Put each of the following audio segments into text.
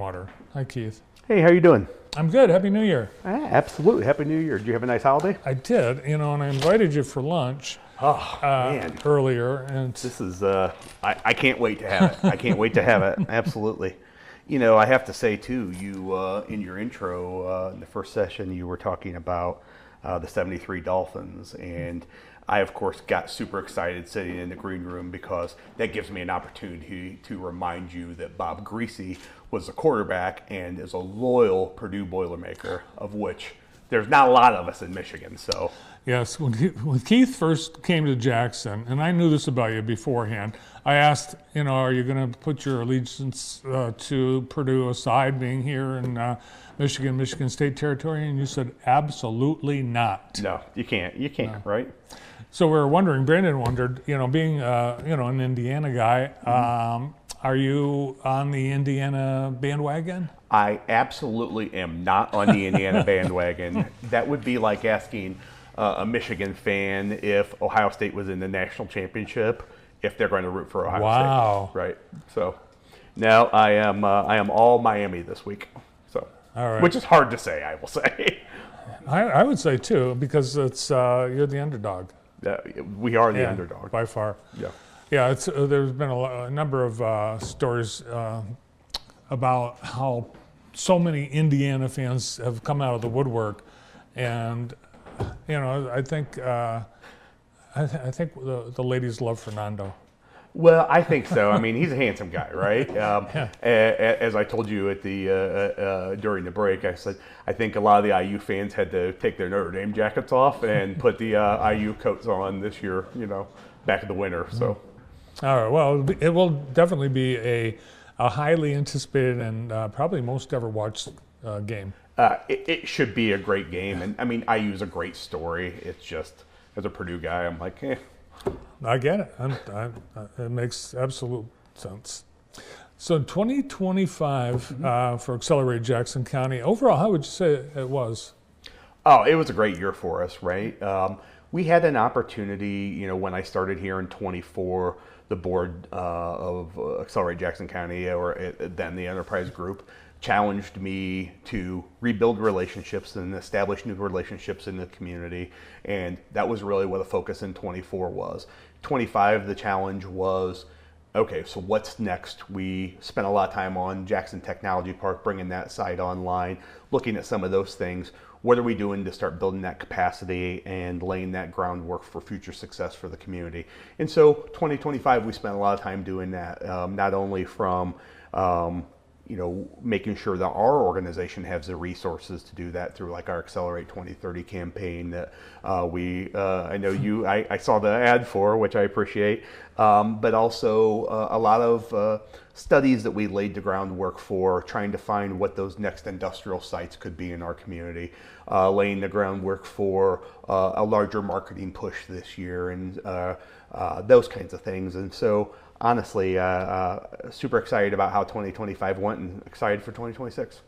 Gillenwater. Hi, Keith. Hey, how you doing? I'm good. Happy New Year. Absolutely. Happy New Year. Did you have a nice holiday? I did, and I invited you for lunch Man. earlier. And This is, I can't wait to have it. I can't wait to have it. Absolutely. I have to say, too, you, in your intro, in the first session, you were talking about the 73 Dolphins. And I, of course, got super excited sitting in the green room because that gives me an opportunity to remind you that Bob Greasy was the quarterback and is a loyal Purdue Boilermaker, of which there's not a lot of us in Michigan. So yes, when Keith first came to Jackson, and I knew this about you beforehand, I asked, are you going to put your allegiance to Purdue aside, being here in Michigan State territory? And you said, absolutely not. No, you can't. You can't, right? So we were wondering, Brandon wondered, being, an Indiana guy, are you on the Indiana bandwagon? I absolutely am not on the Indiana bandwagon. That would be like asking a Michigan fan if Ohio State was in the national championship, if they're going to root for Ohio State. Right. So now I am all Miami this week. So, all right. Which is hard to say, I will say. I would say too, because it's you're the underdog. We are the underdog by far. Yeah. Yeah, it's there's been a number of stories about how so many Indiana fans have come out of the woodwork, and I think the ladies love Fernando. Well, I think so. I mean, he's a handsome guy, right? As I told you at the during the break, I said I think a lot of the IU fans had to take their Notre Dame jackets off and put the IU coats on this year, back in the winter. So. All right. Well, it will definitely be a highly anticipated and probably most ever watched game. It should be a great game, and I mean, IU's a great story. It's just as a Purdue guy, I'm like, eh. I get it. It makes absolute sense. So 2025 for Accelerate Jackson County. Overall, how would you say it was? Oh, it was a great year for us, right? We had an opportunity, when I started here in 24, the board of Accelerate Jackson County, or then the Enterprise Group, challenged me to rebuild relationships and establish new relationships in the community. And that was really what the focus in 24 was. 25, the challenge was, okay, so what's next? We spent a lot of time on Jackson Technology Park, bringing that site online, looking at some of those things. What are we doing to start building that capacity and laying that groundwork for future success for the community? And so 2025, we spent a lot of time doing that, not only from making sure that our organization has the resources to do that through like our Accelerate 2030 campaign that I know I saw the ad for, which I appreciate, but also a lot of studies that we laid the groundwork for, trying to find what those next industrial sites could be in our community, laying the groundwork for a larger marketing push this year, and those kinds of things. And so honestly, super excied about how 2025 went and excited for 2026.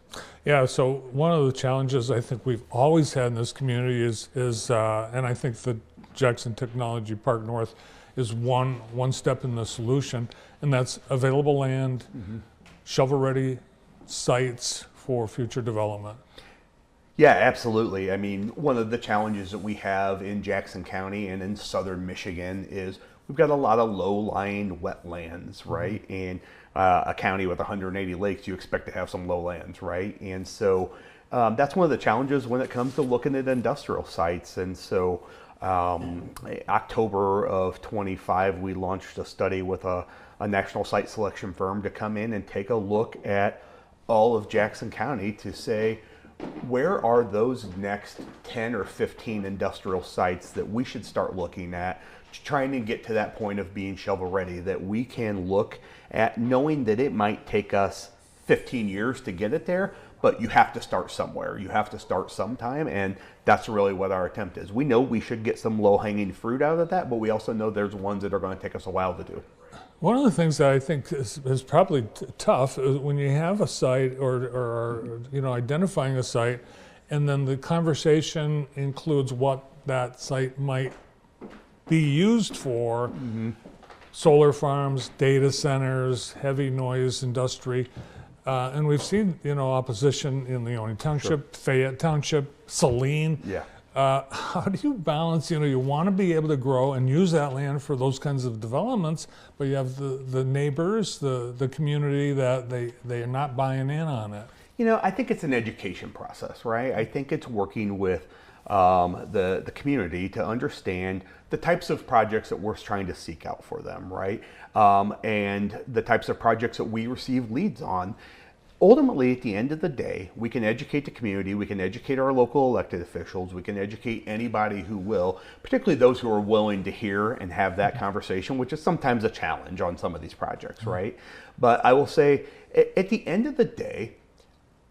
Yeah, so one of the challenges I think we've always had in this community is and I think the Jackson Technology Park North is one step in the solution, and that's available land, shovel-ready sites for future development. Yeah, absolutely. I mean, one of the challenges that we have in Jackson County and in southern Michigan is we've got a lot of low-lying wetlands, right? And a county with 180 lakes, you expect to have some lowlands, right? And so that's one of the challenges when it comes to looking at industrial sites. And so October of 25, we launched a study with a national site selection firm to come in and take a look at all of Jackson County to say, where are those next 10 or 15 industrial sites that we should start looking at, trying to get to that point of being shovel ready, that we can look at, knowing that it might take us 15 years to get it there, but you have to start somewhere. You have to start sometime, and that's really what our attempt is. We know we should get some low-hanging fruit out of that, but we also know there's ones that are going to take us a while to do. One of the things that I think is probably tough is when you have a site or identifying a site, and then the conversation includes what that site might be used for, solar farms, data centers, heavy noise industry. And we've seen, opposition in Leone Township, Fayette Township, Saline. Yeah. How do you balance, you want to be able to grow and use that land for those kinds of developments, but you have the neighbors, the community that they are not buying in on it? I think it's an education process, right? I think it's working with the community to understand the types of projects that we're trying to seek out for them, right? And the types of projects that we receive leads on. Ultimately, at the end of the day, we can educate the community, we can educate our local elected officials, we can educate anybody who will, particularly those who are willing to hear and have that conversation, which is sometimes a challenge on some of these projects, right? But I will say, at the end of the day,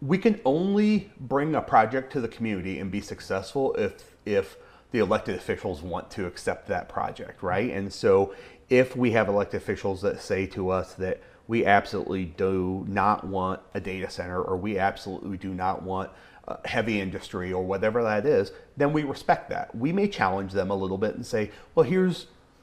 we can only bring a project to the community and be successful if the elected officials want to accept that project, right? And so if we have elected officials that say to us that we absolutely do not want a data center, or we absolutely do not want heavy industry, or whatever that is, then we respect that. We may challenge them a little bit and say, well,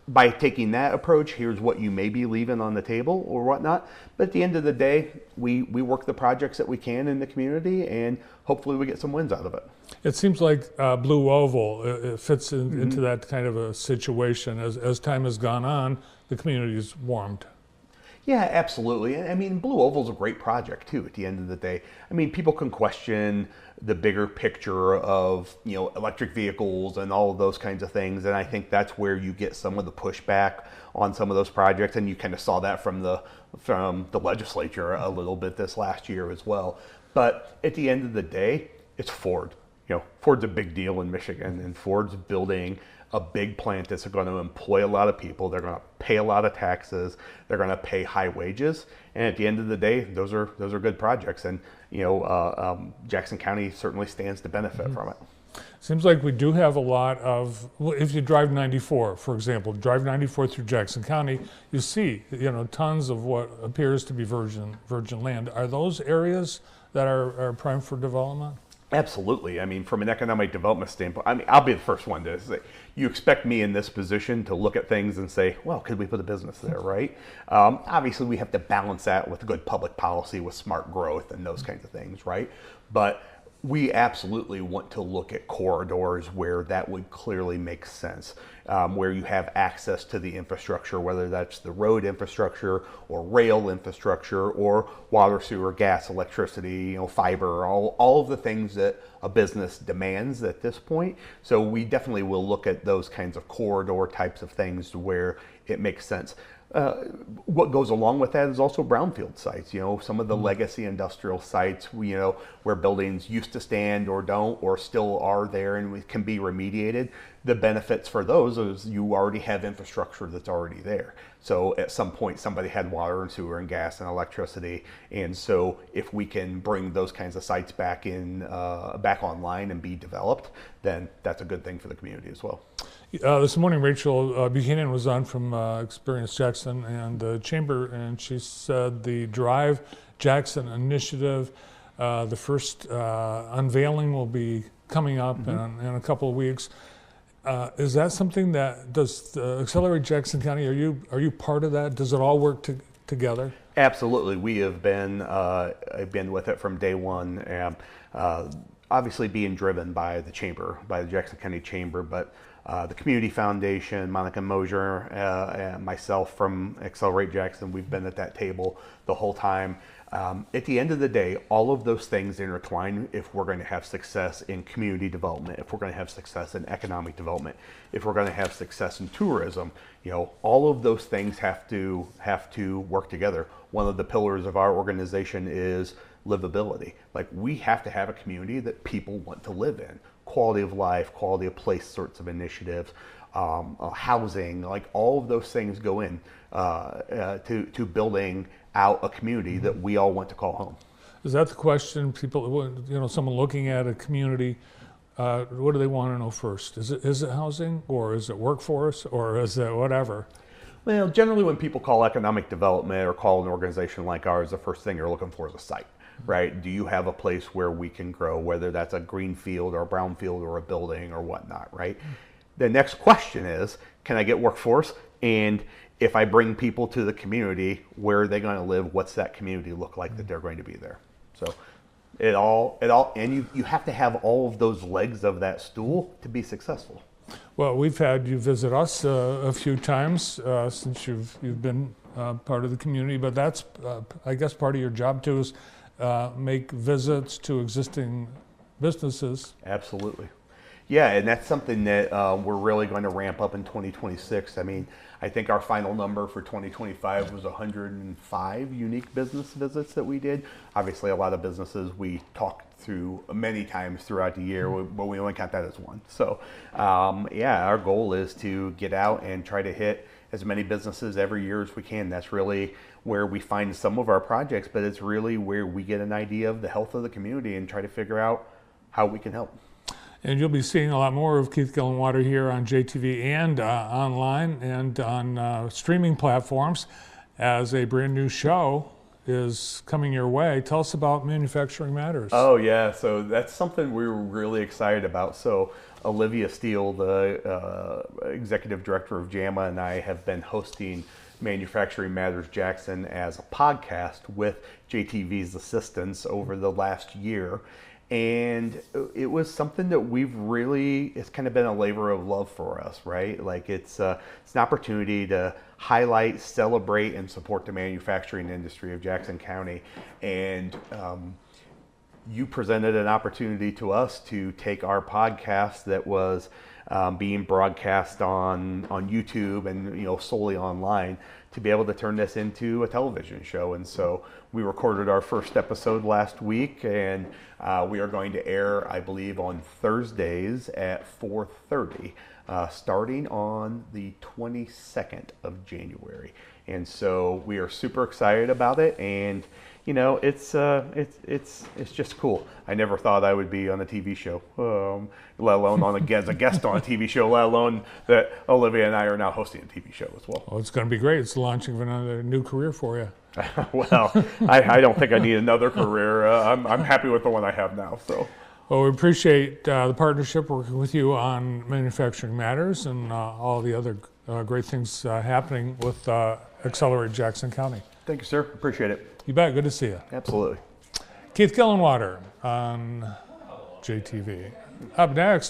by taking that approach, here's what you may be leaving on the table or whatnot. But at the end of the day, we work the projects that we can in the community, and hopefully we get some wins out of it. It seems like Blue Oval it fits into that kind of a situation. As time has gone on, the community's warmed. Yeah, absolutely. I mean, Blue Oval's a great project too, at the end of the day. I mean, people can question the bigger picture of, electric vehicles and all of those kinds of things. And I think that's where you get some of the pushback on some of those projects. And you kind of saw that from the legislature a little bit this last year as well. But at the end of the day, it's Ford. Ford's a big deal in Michigan, and Ford's building a big plant that's going to employ a lot of people. They're going to pay a lot of taxes. They're going to pay high wages. And at the end of the day, those are good projects. And Jackson County certainly stands to benefit from it. Seems like we do have a lot of. If you drive 94, for example, drive 94 through Jackson County, you see tons of what appears to be virgin land. Are those areas that are prime for development? Absolutely. I mean, from an economic development standpoint, I'll be the first one to say, you expect me in this position to look at things and say, well, could we put a business there, right? Obviously, we have to balance that with good public policy, with smart growth and those kinds of things, right? But we absolutely want to look at corridors where that would clearly make sense, where you have access to the infrastructure, whether that's the road infrastructure or rail infrastructure or water, sewer, gas, electricity, fiber, all of the things that a business demands at this point. So we definitely will look at those kinds of corridor types of things where it makes sense. What goes along with that is also brownfield sites, some of the legacy industrial sites, where buildings used to stand or don't or still are there and can be remediated. The benefits for those is you already have infrastructure that's already there. So at some point somebody had water and sewer and gas and electricity, and so if we can bring those kinds of sites back online and be developed, then that's a good thing for the community as well. This morning, Rachel Buchanan was on from Experience Jackson and the Chamber, and she said the Drive Jackson initiative, the first unveiling will be coming up in a couple of weeks. Is that something that does Accelerate Jackson County? Are you part of that? Does it all work together? Absolutely. We have been with it from day one, and obviously being driven by the Chamber, by the Jackson County Chamber, but the Community Foundation, Monica Mosier, and myself from Accelerate Jackson, we've been at that table the whole time. At the end of the day, all of those things intertwine if we're going to have success in community development, if we're going to have success in economic development, if we're going to have success in tourism. All of those things have to work together. One of the pillars of our organization is livability. Like, we have to have a community that people want to live in. Quality of life, quality of place sorts of initiatives, housing, like all of those things go in to building out a community that we all want to call home. Is that the question? People, someone looking at a community, what do they want to know first? Is it housing, or is it workforce, or is it whatever? Well, generally when people call economic development or call an organization like ours, the first thing they're looking for is a site. Right? Do you have a place where we can grow, whether that's a green field or a brown field or a building or whatnot, right? The next question is, can I get workforce? And if I bring people to the community, where are they going to live? What's that community look like that they're going to be there? So and you have to have all of those legs of that stool to be successful. Well, we've had you visit us a few times since you've been part of the community, but that's, I guess, part of your job too, is make visits to existing businesses. Absolutely. Yeah, and that's something that we're really going to ramp up in 2026. I mean, I think our final number for 2025 was 105 unique business visits that we did. Obviously, a lot of businesses we talked through many times throughout the year, but we only count that as one. So, yeah, our goal is to get out and try to hit as many businesses every year as we can. That's really where we find some of our projects, but it's really where we get an idea of the health of the community and try to figure out how we can help. And you'll be seeing a lot more of Keith Gillenwater here on JTV and online and on streaming platforms as a brand new show is coming your way. Tell us about Manufacturing Matters. Oh yeah, so that's something we were really excited about. So Olivia Steele, the executive director of JAMA, and I have been hosting Manufacturing Matters Jackson as a podcast with JTV's assistance over the last year. And it was something that it's kind of been a labor of love for us, right? Like it's an opportunity to highlight, celebrate, and support the manufacturing industry of Jackson County. And you presented an opportunity to us to take our podcast that was being broadcast on YouTube and solely online, to be able to turn this into a television show. And so we recorded our first episode last week, and we are going to air, I believe, on Thursdays at 4:30, starting on the 22nd of January. And so we are super excited about it, and it's just cool. I never thought I would be on a TV show, let alone as a guest on a TV show, let alone that Olivia and I are now hosting a TV show as well. Oh, it's going to be great. It's the launching of another new career for you. Well, I don't think I need another career. I'm happy with the one I have now. So. Well, we appreciate the partnership, working with you on Manufacturing Matters and all the other great things happening with Accelerate Jackson County. Thank you, sir. Appreciate it. You bet. Good to see you. Absolutely. Keith Gillenwater on JTV. Up next.